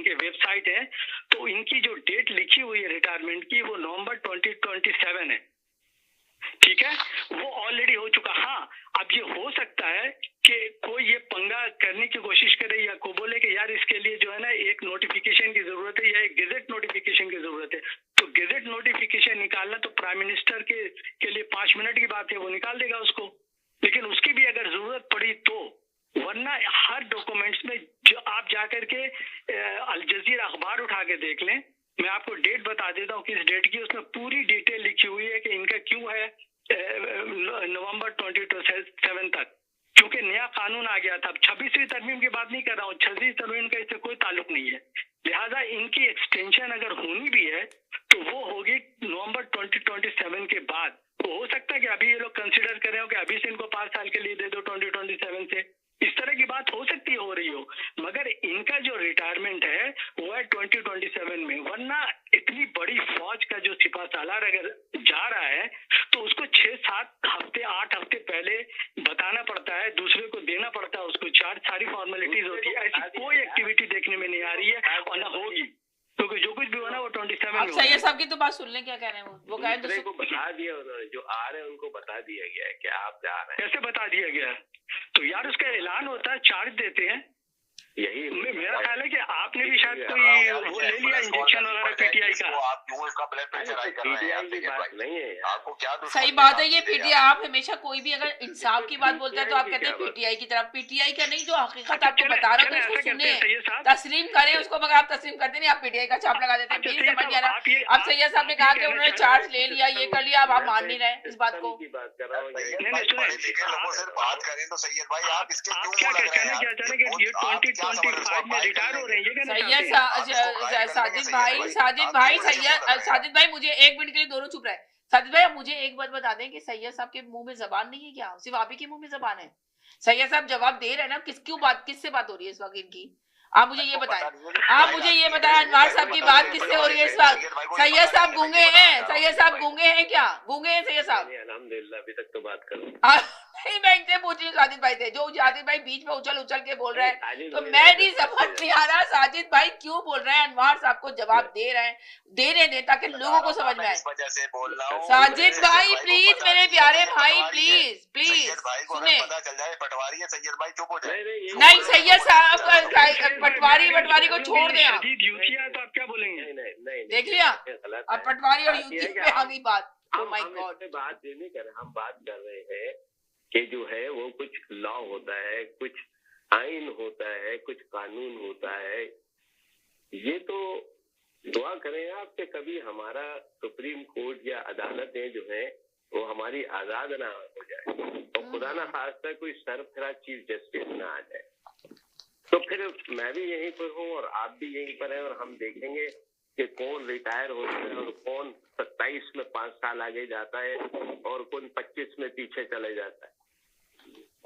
के वेबसाइट है, तो इनकी जो डेट लिखी हुई है रिटायरमेंट की वो नवंबर 2027 है। ठीक है, वो ऑलरेडी हो चुका। हाँ, अब ये हो सकता है कि कोई ये पंगा करने की कोशिश करे या को बोले कि यार इसके लिए जो है ना एक नोटिफिकेशन की जरूरत है या एक गेजेट नोटिफिकेशन की जरूरत है। तो गेजेट नोटिफिकेशन निकालना तो प्राइम मिनिस्टर के लिए 5 मिनट की बात है, वो निकाल देगा उसको। लेकिन उसकी भी अगर जरूरत पड़ी तो, वरना हर डॉक्यूमेंट्स में जो आप जाकर के अल जजीरा अखबार उठा के देख लें, मैं आपको डेट बता देता हूँ किस डेट की, उसमें पूरी डिटेल लिखी हुई है कि इनका क्यों है नवंबर 2027 तक, क्योंकि नया कानून आ गया था। 26वीं तरमीम की बात नहीं कर रहा हूँ, 26वीं तरमीम का इससे कोई ताल्लुक नहीं है। लिहाजा इनकी एक्सटेंशन अगर होनी भी है तो वो होगी नवंबर 2027 के बाद। तो हो सकता है कि अभी ये लोग कंसिडर कर रहे हो कि अभी से इनको 5 साल के लिए दे दो 2027 से, इस तरह की बात हो सकती है, हो रही हो, मगर इनका जो रिटायरमेंट है वो है 2027 में। वरना इतनी बड़ी फौज का जो सिपा सालार अगर जा रहा है तो उसको 6-7 हफ्ते 8 हफ्ते पहले बताना पड़ता है, दूसरे को देना पड़ता है उसको चार्ज, सारी फॉर्मेलिटीज होती है। ऐसी कोई एक्टिविटी देखने में नहीं आ रही है और ना होगी, क्योंकि जो कुछ भी होना वो 27 में। सैयद साहब की तो बात सुन लें, क्या कह रहे हैं वो कह रहे को बता दिया उन्होंने, जो आ रहे हैं उनको बता दिया गया है कि आप जा रहे हैं। कैसे बता दिया गया? तो यार उसका ऐलान होता है, चार्ज देते हैं। यही मेरा ख्याल है कि आपने भी शायद कोई वो ले लिया इंजेक्शन वगैरह पीटीआई का। आप क्यों इसका ब्लड प्रेशर हाई कर रहे हैं? पीटीआई की बात नहीं है, आपको क्या सही बात है ये पीटीआई। आप हमेशा कोई भी अगर इंसाफ की बात बोलता है तो आप कहते हैं पीटीआई की तरफ, पीटीआई का नहीं, जो हकीकत आपको बता रहा हूँ उसको सुने, तस्लीम करें उसको, मगर आप तस्लीम करते नहीं, आप पीटीआई का छाप लगा देते हैं। प्लीज समझ गया ना। अब सैयद साहब ने कहा कि उन्होंने चार्ज ले लिया, ये कर लिया, अब आप मान नहीं रहे इस बात को। बात कर रहा हूँ लोगों से बात करें तो सैयद भाई आप इसके क्यों क्या कहना क्या चाह रहे हैं कि ये 2025 में रिटायर हो रहे हैं, ये कहना सैयद साजिद भाई मुझे 1 मिनट के लिए दोनों चुप रहे। साजिद भाई मुझे एक बात बता दें कि सैयद साहब के मुंह में जबान नहीं है क्या? सिर्फ आप ही के मुंह में जबान है? सैयद साहब जवाब दे रहे हैं ना, किससे बात हो रही है इस वक्त इनकी? आप मुझे ये बताएं, अनवार साहब की बात किससे हो रही है इस वक्त? सैयद साहब गूंगे हैं? सैयद साहब गूंगे हैं क्या? गूंगे हैं सैयद साहब? अल्हम्दुलिल्लाह अभी तक तो बात करूं। नहीं, मैं इनसे पूछ रही हूँ, साजिद भाई थे, जो साजिद भाई बीच में उछल के बोल रहे हैं, तो मैं नहीं समझ नहीं आ रहा साजिद भाई क्यों बोल रहे हैं, अनवार साहब को जवाब दे रहे हैं ताकि लोगों को समझ में आए। साजिद भाई प्लीज, मेरे प्यारे भाई प्लीज सुने। पता चल जाए पटवारी है सैयद भाई, चुप हो जाए। नहीं सैयद साहब पटवारी को छोड़ दें आप, तो आप क्या बोलेंगे? देख लिया अब पटवारी और यूपी पे आ गई बात। ओह माय गॉड, बात ये नहीं कर रहे, हम बात कर रहे हैं कि जो है वो कुछ लॉ होता है, कुछ आइन होता है, कुछ कानून होता है। ये तो दुआ करें आप कि कभी हमारा सुप्रीम कोर्ट या अदालतें जो है वो हमारी आजाद ना हो जाए, और खुदा ना खास्ता कोई सरफराज चीफ जस्टिस ना आ जाए। तो फिर मैं भी यहीं पर हूँ और आप भी यहीं पर हैं, और हम देखेंगे कि कौन रिटायर होता है और कौन 27 में 5 साल आगे जाता है और कौन 25 में पीछे चले जाता है।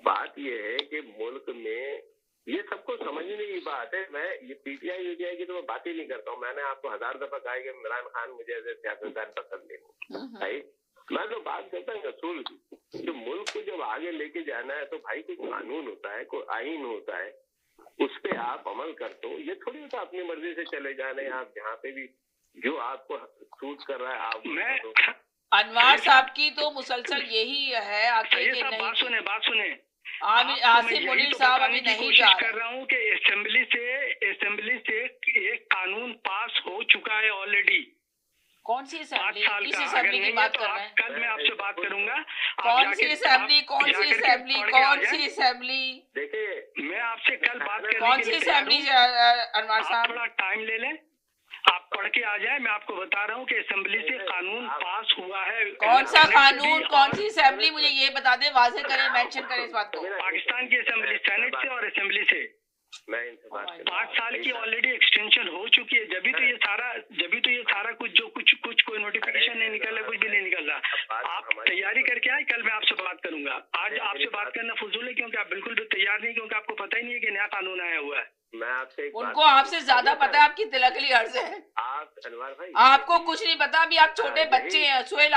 बात यह है कि मुल्क में ये सबको समझने की बात है। मैं ये पीटीआई की तो मैं बात ही नहीं करता हूँ। मैंने आपको 1000 दफा कहा कि इमरान खान मुझे ऐसे सियासतदान पसंद नहीं। मैं तो बात करता हूँ असूल की, जो मुल्क को जब आगे लेके जाना है तो भाई कोई कानून होता है, कोई आइन होता है, उस पे आप अमल करते हो। ये थोड़ी होता अपनी मर्जी से चले जाने, आप जहाँ पे भी जो आपको सूट कर रहा है आप। अनवार साहब की तो मुसलसल यही है आके कि नहीं। बात सुने आसिफ मुनीर साहब अभी नहीं जा कर रहा हूँ कि असेंबली से एक कानून पास हो चुका है ऑलरेडी। कौन सी असेंबली? किस असेंबली की बात कर रहे हैं? कल मैं आपसे बात करूंगा। कौन सी असेंबली? देखिए मैं आपसे कल बात करूंगा। कौन सी असेंबली अनवार साहब? थोड़ा टाइम ले लें, आप पढ़ के आ जाए। मैं आपको बता रहा हूँ कि असेंबली से कानून पास हुआ है। कौन सा कानून, कौन सी असेंबली, मुझे ये बता दें, वाज़ेह करें, मेंशन करें इस बात को। पाकिस्तान की असेंबली, सेनेट से और असेंबली से। मैं इनसे बात 5 साल की ऑलरेडी एक्सटेंशन हो चुकी है। जब भी तो ये सारा कुछ कोई नोटिफिकेशन नहीं निकल रहा, कुछ भी नहीं निकल रहा। आप तैयारी करके आए, कल मैं आपसे बात करूंगा। आज आपसे बात करना फजूल है, क्योंकि आप बिल्कुल भी तैयार नहीं, क्योंकि आपको पता ही नहीं है कि नया कानून आया हुआ है। मैं आपसे उनको आपसे ज्यादा पता है, आपकी तिलकली अर्ज है। आप अनवर भाई, आपको कुछ नहीं पता, अभी आप छोटे बच्चे हैं। सुहेल